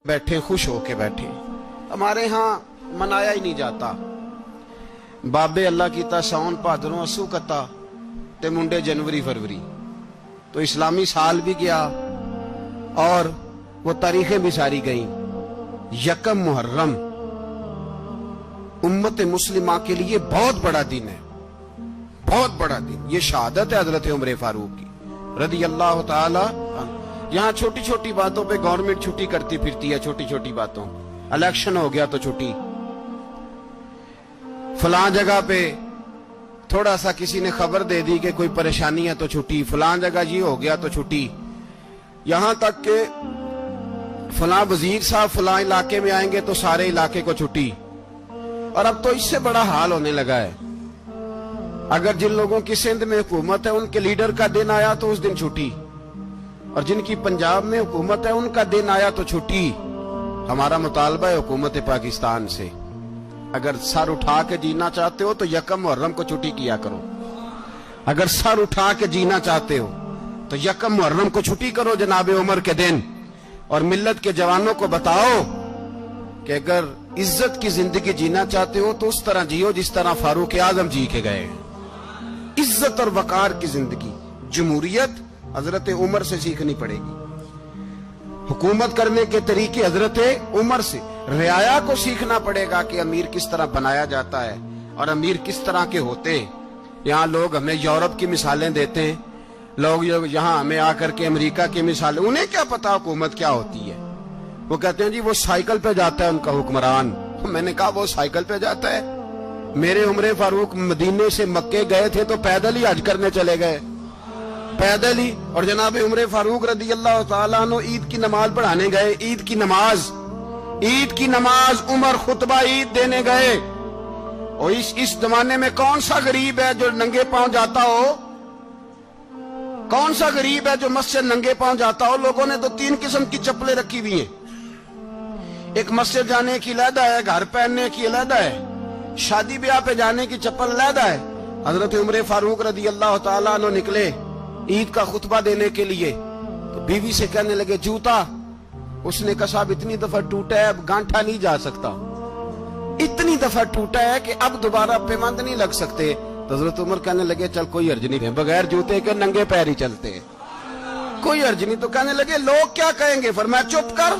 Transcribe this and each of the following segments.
बैठे खुश होके बैठे। हमारे यहाँ मनाया ही नहीं जाता। बाबे अल्लाह कीता साउन भादरों असू कता ते मुंडे जनवरी फरवरी। तो इस्लामी साल भी गया और वो तारीखें भी सारी गईं। यकम मुहर्रम उम्मत मुस्लिमा के लिए बहुत बड़ा दिन है, बहुत बड़ा दिन। ये शहादत है हजरत उमर फारूक की रदी अल्लाह ताला। यहाँ छोटी छोटी बातों पे गवर्नमेंट छुट्टी करती फिरती है, छोटी छोटी बातों। इलेक्शन हो गया तो छुट्टी, फलां जगह पे थोड़ा सा किसी ने खबर दे दी कि कोई परेशानी है तो छुट्टी, फलां जगह ये हो गया तो छुट्टी। यहां तक के फलां वजीर साहब फलां इलाके में आएंगे तो सारे इलाके को छुट्टी। और अब तो इससे बड़ा हाल होने लगा है, अगर जिन लोगों की सिंध में हुकूमत है उनके लीडर का दिन आया तो उस दिन छुट्टी, और जिनकी पंजाब में हुकूमत है उनका दिन आया तो छुट्टी। हमारा मुतालबा है हुकूमत पाकिस्तान से, अगर सर उठा के जीना चाहते हो तो यकम मुहर्रम को छुट्टी किया करो। अगर सर उठा के जीना चाहते हो तो यकम मुहर्रम को छुट्टी करो जनाबे उमर के दिन। और मिल्लत के जवानों को बताओ कि अगर इज्जत की जिंदगी जीना चाहते हो तो उस तरह जियो जिस तरह फारूक आजम जी के गए। इज्जत और वकार की जिंदगी, जमहूरियत हजरत उमर से सीखनी पड़ेगी। हुकूमत करने के तरीके हजरत उमर से, रियाया को सीखना पड़ेगा कि अमीर किस तरह बनाया जाता है और अमीर किस तरह के होते हैं। यहाँ लोग हमें यूरोप की मिसालें देते हैं, लोग यहाँ हमें आकर के अमेरिका की मिसालें, उन्हें क्या पता हुकूमत क्या होती है। वो कहते हैं जी वो साइकिल पे जाता है उनका हुक्मरान। मैंने कहा वो साइकिल पे जाता है? मेरे उमर फारूक मदीने से मक्के गए थे तो पैदल ही हज करने चले गए, पैदल ही। और जनाब उमर फारूक रदी अल्लाह ताला अन्हु ईद की नमाज पढ़ाने गए। ईद की नमाज उमर खुतबा ईद देने गए। और इस जमाने में कौन सा गरीब है जो नंगे पांव जाता हो? कौन सा गरीब है जो मस्जिद नंगे पांव जाता हो? लोगों ने तो 3 किस्म की चप्पलें रखी हुई हैं। एक मस्जिद जाने की अलहदा है, घर पहनने की अलहदा है, शादी ब्याह पे जाने की चप्पल अलहदा है। हजरत उमर फारूक रदी अल्लाह ताला अन्हु निकले ईद का खुतबा देने के लिए, तो बीवी से कहने लगे जूता। उसने कहा साहब इतनी दफा टूटा है अब गांठा नहीं जा सकता, इतनी दफा टूटा है कि अब दोबारा पेमंद नहीं लग सकते। तो हजरत उमर कहने लगे चल कोई अर्ज नहीं है, बगैर जूते के नंगे पैर ही चलते हैं, कोई अर्ज नहीं। तो कहने लगे लोग क्या कहेंगे? फरमाया चुप कर।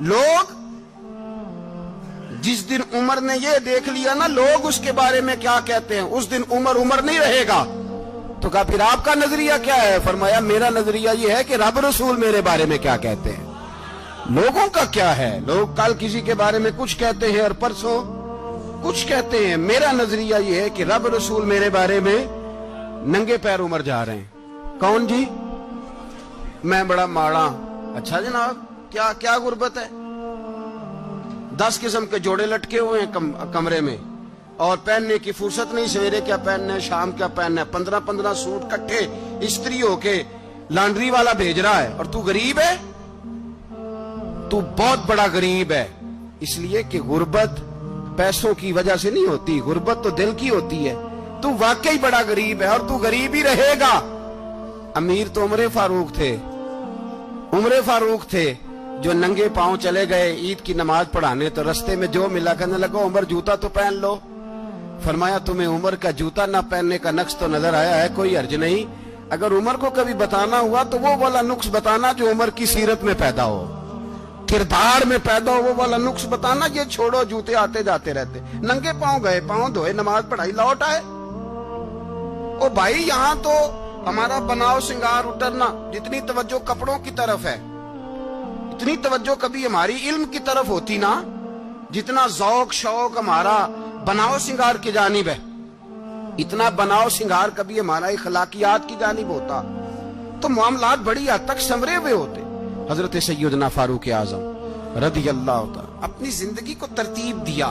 लोग, जिस दिन उमर ने ये देख लिया ना लोग उसके बारे में क्या कहते हैं, उस दिन उमर उमर नहीं रहेगा। तो कहा फिर आपका नजरिया क्या है? फरमाया मेरा नजरिया ये है कि रब रसूल मेरे बारे में क्या कहते हैं। लोगों का क्या है? लोग कल किसी के बारे में कुछ कहते हैं और परसों कुछ कहते हैं। मेरा नजरिया ये है कि रब रसूल मेरे बारे में नंगे पैर उमर जा रहे हैं। कौन जी? मैं बड़ा माड़ा। अच्छा जनाब क्या क्या गुर्बत है? 10 किस्म के जोड़े लटके हुए हैं कमरे में और पहनने की फुर्सत नहीं। सवेरे क्या पहनना है, शाम क्या पहनना है, 15-15 सूट कट्ठे इस्त्री होके लॉन्ड्री वाला भेज रहा है। और तू गरीब है, तू बहुत बड़ा गरीब है। इसलिए कि गुर्बत पैसों की वजह से नहीं होती, गुर्बत तो दिल की होती है। तू वाकई बड़ा गरीब है और तू गरीब ही रहेगा। अमीर तो उमर फारूक थे जो नंगे पांव चले गए ईद की नमाज पढ़ाने। तो रस्ते में जो मिला कहने लगा उमर जूता तो पहन लो। फरमाया तुम्हें उमर का जूता ना पहनने का नक्श तो नजर आया है, कोई अर्ज नहीं। अगर उमर को कभी बताना हुआ तो वो वाला नुक्स बताना जो उमर की सीरत में पैदा हो, किरदार में पैदा हो, वो वाला नुक्स बताना। ये छोड़ो जूते आते जाते रहते, नंगे पांव गए, पांव धोए, नमाज पढ़ाई, लौट आए। ओ भाई यहाँ तो हमारा बनाव श्रृंगार उतरना, जितनी तवज्जो कपड़ों की तरफ है इतनी तवज्जो कभी हमारी इल्म की तरफ होती ना, जितना ज़ौक शौक हमारा बनाव श्रृंगार की जानिब है, इतना बनाव श्रृंगार कभी हमारा इखलाकियात की जानिब होता तो मामलात बड़ी हद तक संवरे हुए होते। हजरत सैयदना फारूक आजम रदी अल्लाह ताला अपनी जिंदगी को तरतीब दिया।